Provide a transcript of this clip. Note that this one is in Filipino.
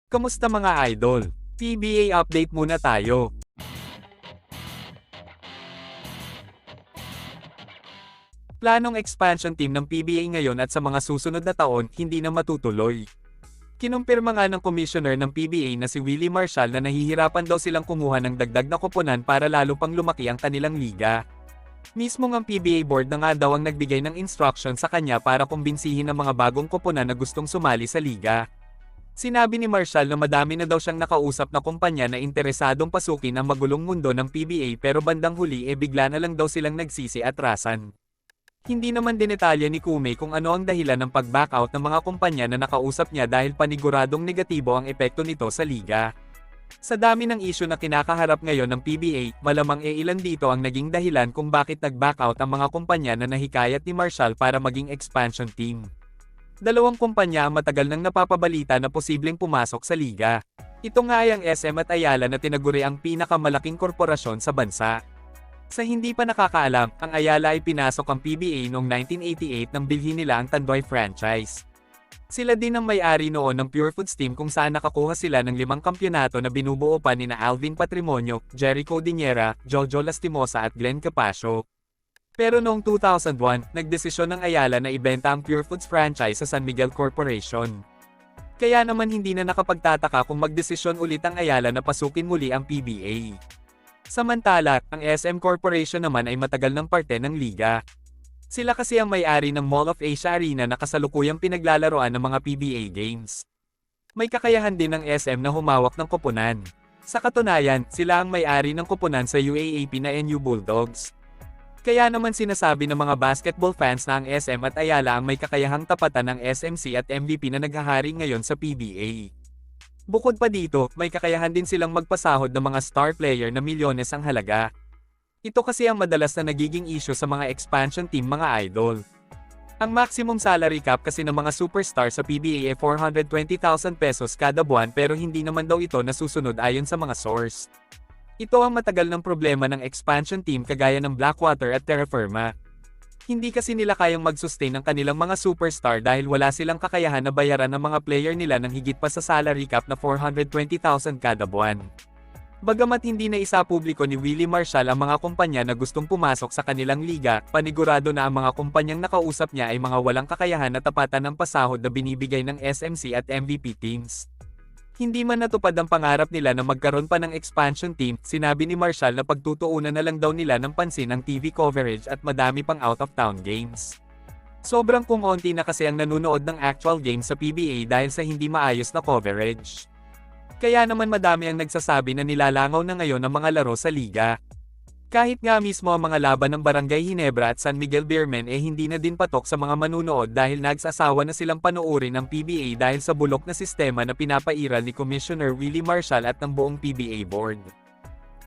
Kamusta mga idol? PBA update muna tayo. Planong expansion team ng PBA ngayon at sa mga susunod na taon, hindi na matutuloy. Kinumpirma nga ng commissioner ng PBA na si Willie Marshall na nahihirapan daw silang kumuha ng dagdag na koponan para lalo pang lumaki ang kanilang liga. Mismo ang PBA board na nga daw ang nagbigay ng instruction sa kanya para kumbinsihin ang mga bagong koponan na gustong sumali sa liga. Sinabi ni Marshall na madami na daw siyang nakausap na kumpanya na interesadong pasukin ang magulong mundo ng PBA pero bandang huli bigla na lang daw silang nagsisi at rasan. Hindi naman dinetalya ni Kume kung ano ang dahilan ng pag-back out ng mga kumpanya na nakausap niya dahil paniguradong negatibo ang epekto nito sa liga. Sa dami ng isyu na kinakaharap ngayon ng PBA, malamang ilan dito ang naging dahilan kung bakit nag-back out ang mga kumpanya na nahikayat ni Marshall para maging expansion team. Dalawang kumpanya ang matagal nang napapabalita na posibleng pumasok sa liga. Ito nga ay ang SM at Ayala na tinaguri ang pinakamalaking korporasyon sa bansa. Sa hindi pa nakakaalam, ang Ayala ay pinasok ang PBA noong 1988 nang bilhin nila ang Tandoy franchise. Sila din ang may-ari noon ng Pure Foods team kung saan nakakuha sila ng 5 kampyonato na binubuo pa nina Alvin Patrimonio, Jericho Diniera, Jojo Lastimosa at Glenn Capasio. Pero noong 2001, nagdesisyon ng Ayala na ibenta ang Pure Foods franchise sa San Miguel Corporation. Kaya naman hindi na nakapagtataka kung magdesisyon ulit ang Ayala na pasukin muli ang PBA. Samantala, ang SM Corporation naman ay matagal ng parte ng liga. Sila kasi ang may-ari ng Mall of Asia Arena na kasalukuyang pinaglalaroan ng mga PBA games. May kakayahan din ng SM na humawak ng koponan. Sa katunayan, sila ang may-ari ng koponan sa UAAP na NU Bulldogs. Kaya naman sinasabi ng mga basketball fans na ang SM at Ayala ang may kakayahang tapatan ng SMC at MVP na naghahari ngayon sa PBA. Bukod pa dito, may kakayahan din silang magpasahod ng mga star player na milyones ang halaga. Ito kasi ang madalas na nagiging issue sa mga expansion team mga idol. Ang maximum salary cap kasi ng mga superstar sa PBA ay 420,000 pesos kada buwan pero hindi naman daw ito nasusunod ayon sa mga source. Ito ang matagal ng problema ng expansion team kagaya ng Blackwater at Terra Firma. Hindi kasi nila kayang mag-sustain ang kanilang mga superstar dahil wala silang kakayahan na bayaran ng mga player nila ng higit pa sa salary cap na 420,000 kada buwan. Bagamat hindi na isapubliko ni Willie Marshall ang mga kumpanya na gustong pumasok sa kanilang liga, panigurado na ang mga kumpanyang nakausap niya ay mga walang kakayahan na tapatan ng pasahod na binibigay ng SMC at MVP teams. Hindi man natupad ang pangarap nila na magkaroon pa ng expansion team, sinabi ni Marshall na pagtutuunan na lang daw nila ng pansin ang TV coverage at madami pang out-of-town games. Sobrang kumonti na kasi ang nanunood ng actual games sa PBA dahil sa hindi maayos na coverage. Kaya naman madami ang nagsasabi na nilalangaw na ngayon ang mga laro sa liga. Kahit nga mismo ang mga laban ng Barangay Ginebra at San Miguel Beermen hindi na din patok sa mga manunood dahil nagsasawa na silang panoorin ang PBA dahil sa bulok na sistema na pinapairal ni Commissioner Willie Marshall at ng buong PBA board.